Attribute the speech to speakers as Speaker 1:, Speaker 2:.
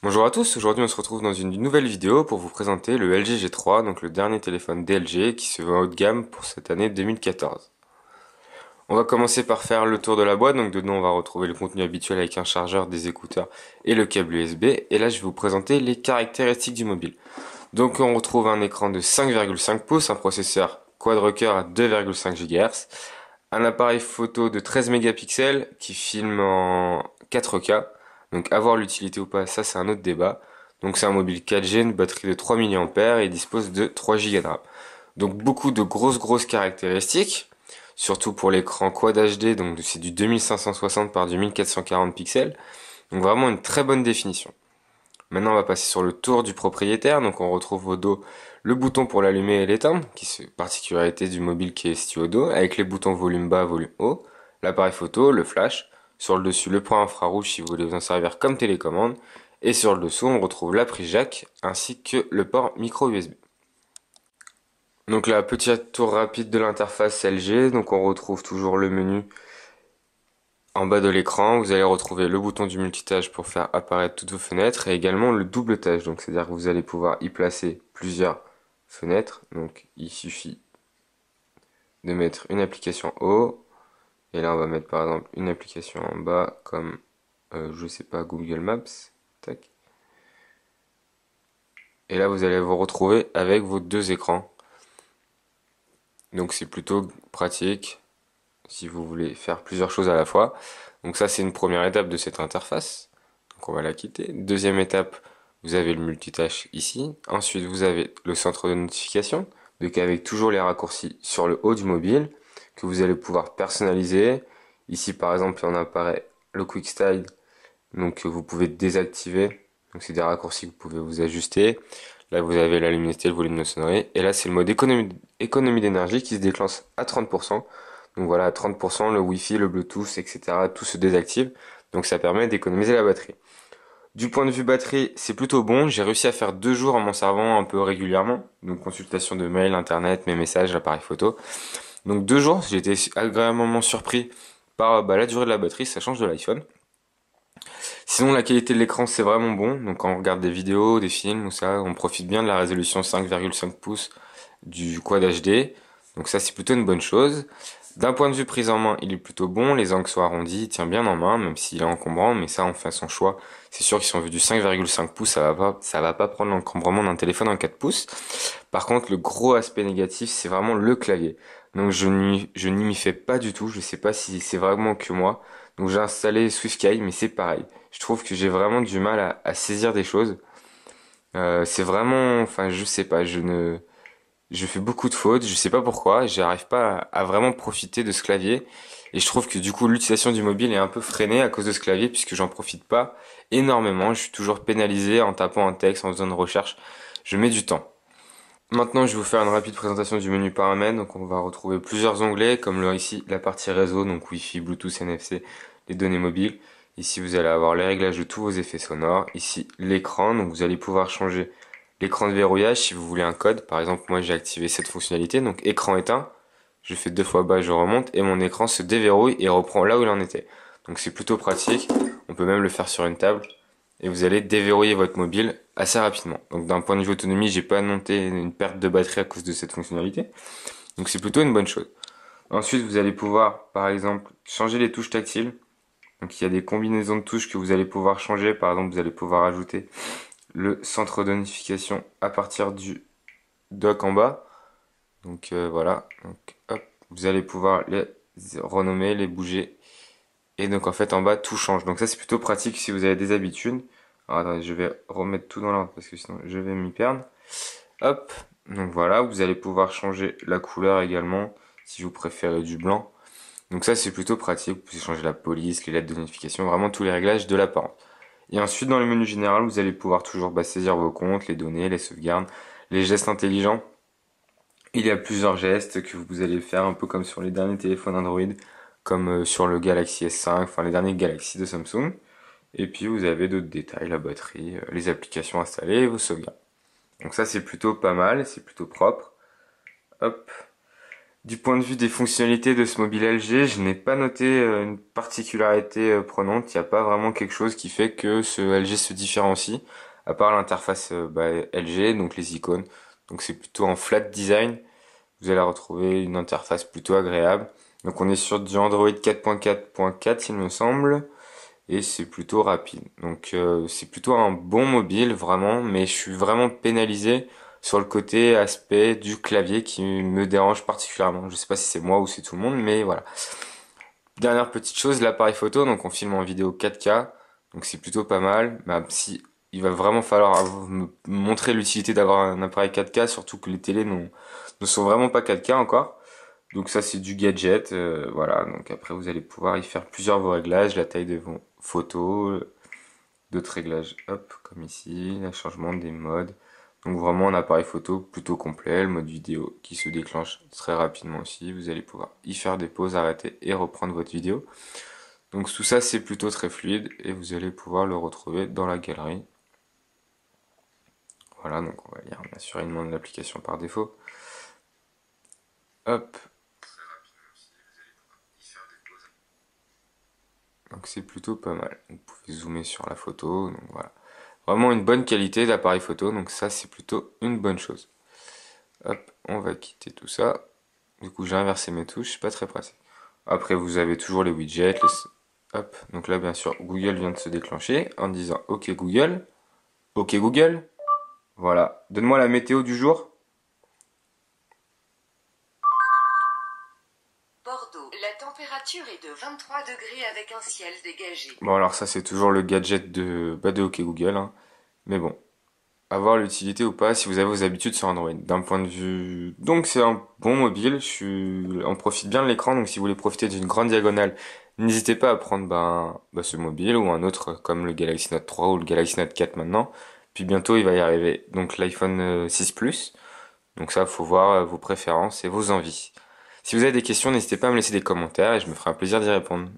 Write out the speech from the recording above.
Speaker 1: Bonjour à tous, aujourd'hui on se retrouve dans une nouvelle vidéo pour vous présenter le LG G3, donc le dernier téléphone d'LG qui se vend haut de gamme pour cette année 2014. On va commencer par faire le tour de la boîte, donc dedans on va retrouver le contenu habituel avec un chargeur, des écouteurs et le câble USB, et là je vais vous présenter les caractéristiques du mobile. Donc on retrouve un écran de 5,5 pouces, un processeur quad-core à 2,5 GHz, un appareil photo de 13 mégapixels qui filme en 4K. Donc avoir l'utilité ou pas, ça c'est un autre débat. Donc c'est un mobile 4G, une batterie de 3 mAh et il dispose de 3 Go de RAM. Donc beaucoup de grosses caractéristiques, surtout pour l'écran Quad HD, donc c'est du 2560 par du 1440 pixels. Donc vraiment une très bonne définition. Maintenant, on va passer sur le tour du propriétaire. Donc, on retrouve au dos le bouton pour l'allumer et l'éteindre, qui est une particularité du mobile qui est situé au dos, avec les boutons volume bas, volume haut, l'appareil photo, le flash, sur le dessus le point infrarouge si vous voulez vous en servir comme télécommande, et sur le dessous on retrouve la prise jack ainsi que le port micro USB. Donc là, petit tour rapide de l'interface LG, donc on retrouve toujours le menu en bas de l'écran, vous allez retrouver le bouton du multitâche pour faire apparaître toutes vos fenêtres et également le double tâche. Donc c'est-à-dire que vous allez pouvoir y placer plusieurs fenêtres. Donc il suffit de mettre une application haut et là on va mettre par exemple une application en bas comme je sais pas Google Maps. Tac. Et là vous allez vous retrouver avec vos deux écrans. Donc c'est plutôt pratique si vous voulez faire plusieurs choses à la fois. Donc ça c'est une première étape de cette interface. Donc on va la quitter. Deuxième étape, vous avez le multitâche ici. Ensuite vous avez le centre de notification, donc avec toujours les raccourcis sur le haut du mobile que vous allez pouvoir personnaliser. Ici par exemple on apparaît le Quick Style, donc vous pouvez désactiver. Donc c'est des raccourcis que vous pouvez vous ajuster. Là vous avez la luminosité, le volume de sonnerie. Et là c'est le mode économie d'énergie qui se déclenche à 30%. Donc voilà, à 30%, le Wi-Fi, le Bluetooth, etc. tout se désactive. Donc ça permet d'économiser la batterie. Du point de vue batterie, c'est plutôt bon. J'ai réussi à faire 2 jours en m'en servant un peu régulièrement. Donc consultation de mail, internet, mes messages, l'appareil photo. Donc 2 jours, j'ai été agréablement surpris par la durée de la batterie, ça change de l'iPhone. Sinon, la qualité de l'écran, c'est vraiment bon. Donc, quand on regarde des vidéos, des films ou ça, on profite bien de la résolution 5,5 pouces du Quad HD. Donc ça, c'est plutôt une bonne chose. D'un point de vue prise en main, il est plutôt bon. Les angles sont arrondis, il tient bien en main, même s'il est encombrant. Mais ça, on fait son choix. C'est sûr qu'ils sont vus du 5,5 pouces, ça va pas prendre l'encombrement d'un téléphone en 4 pouces. Par contre, le gros aspect négatif, c'est vraiment le clavier. Donc je n'y m'y fais pas du tout. Je sais pas si c'est vraiment que moi. Donc j'ai installé SwiftKey, mais c'est pareil. Je trouve que j'ai vraiment du mal à saisir des choses. C'est vraiment, enfin, je sais pas, je fais beaucoup de fautes, je sais pas pourquoi, j'arrive pas à vraiment profiter de ce clavier. Et je trouve que du coup, l'utilisation du mobile est un peu freinée à cause de ce clavier, puisque j'en profite pas énormément. Je suis toujours pénalisé en tapant un texte, en faisant une recherche. Je mets du temps. Maintenant, je vais vous faire une rapide présentation du menu paramètres. Donc, on va retrouver plusieurs onglets, comme ici, la partie réseau, donc Wi-Fi, Bluetooth, NFC, les données mobiles. Ici, vous allez avoir les réglages de tous vos effets sonores. Ici, l'écran, donc vous allez pouvoir changer l'écran de verrouillage si vous voulez un code. Par exemple, moi, j'ai activé cette fonctionnalité, donc écran éteint. Je fais 2 fois bas, je remonte, et mon écran se déverrouille et reprend là où il en était. Donc, c'est plutôt pratique. On peut même le faire sur une table et vous allez déverrouiller votre mobile assez rapidement. Donc d'un point de vue autonomie, j'ai pas noté une perte de batterie à cause de cette fonctionnalité. Donc c'est plutôt une bonne chose. Ensuite, vous allez pouvoir, par exemple, changer les touches tactiles. Donc il y a des combinaisons de touches que vous allez pouvoir changer. Par exemple, vous allez pouvoir ajouter le centre de notification à partir du dock en bas. Donc voilà. Donc hop, vous allez pouvoir les renommer, les bouger. Et donc en fait en bas tout change. Donc ça c'est plutôt pratique si vous avez des habitudes. Alors attendez, je vais remettre tout dans l'ordre parce que sinon je vais m'y perdre. Hop, donc voilà, vous allez pouvoir changer la couleur également si vous préférez du blanc. Donc ça c'est plutôt pratique, vous pouvez changer la police, les lettres de notification, vraiment tous les réglages de l'apparence. Et ensuite dans le menu général, vous allez pouvoir toujours saisir vos comptes, les données, les sauvegardes, les gestes intelligents. Il y a plusieurs gestes que vous allez faire un peu comme sur les derniers téléphones Android, comme sur le Galaxy S5, enfin les derniers Galaxy de Samsung. Et puis vous avez d'autres détails, la batterie, les applications installées et vos sauvegardes. Donc ça c'est plutôt pas mal, c'est plutôt propre. Hop. Du point de vue des fonctionnalités de ce mobile LG, je n'ai pas noté une particularité prenante. Il n'y a pas vraiment quelque chose qui fait que ce LG se différencie, à part l'interface LG, donc les icônes. Donc c'est plutôt en flat design. Vous allez retrouver une interface plutôt agréable. Donc on est sur du Android 4.4.4 il me semble, et c'est plutôt rapide. Donc c'est plutôt un bon mobile vraiment, mais je suis vraiment pénalisé sur le côté aspect du clavier qui me dérange particulièrement. Je sais pas si c'est moi ou c'est tout le monde, mais voilà. Dernière petite chose, l'appareil photo, donc on filme en vidéo 4K, donc c'est plutôt pas mal. Même si il va vraiment falloir me montrer l'utilité d'avoir un appareil 4K, surtout que les télés ne sont vraiment pas 4K encore. Donc ça c'est du gadget, voilà. Donc après vous allez pouvoir y faire plusieurs vos réglages, la taille de vos photos, d'autres réglages, hop, comme ici, le changement des modes. Donc vraiment un appareil photo plutôt complet, le mode vidéo qui se déclenche très rapidement aussi. Vous allez pouvoir y faire des pauses, arrêter et reprendre votre vidéo. Donc tout ça c'est plutôt très fluide et vous allez pouvoir le retrouver dans la galerie. Voilà, donc on va lire bien sûr il demande l'application par défaut. Hop. Donc c'est plutôt pas mal. Vous pouvez zoomer sur la photo, donc voilà. Vraiment une bonne qualité d'appareil photo, donc ça c'est plutôt une bonne chose. Hop, on va quitter tout ça. Du coup j'ai inversé mes touches, c'est pas très pratique. Après vous avez toujours les widgets, hop, donc là bien sûr Google vient de se déclencher en disant OK Google, OK Google, voilà, donne-moi la météo du jour.
Speaker 2: Bordeaux, la température est de 23 degrés avec un ciel dégagé.
Speaker 1: Bon alors ça c'est toujours le gadget de OK Google, hein. Mais bon, avoir l'utilité ou pas si vous avez vos habitudes sur Android. D'un point de vue... Donc c'est un bon mobile, on profite bien de l'écran, donc si vous voulez profiter d'une grande diagonale, n'hésitez pas à prendre ce mobile ou un autre comme le Galaxy Note 3 ou le Galaxy Note 4 maintenant. Puis bientôt il va y arriver donc l'iPhone 6 Plus. Donc ça, faut voir vos préférences et vos envies. Si vous avez des questions, n'hésitez pas à me laisser des commentaires et je me ferai un plaisir d'y répondre.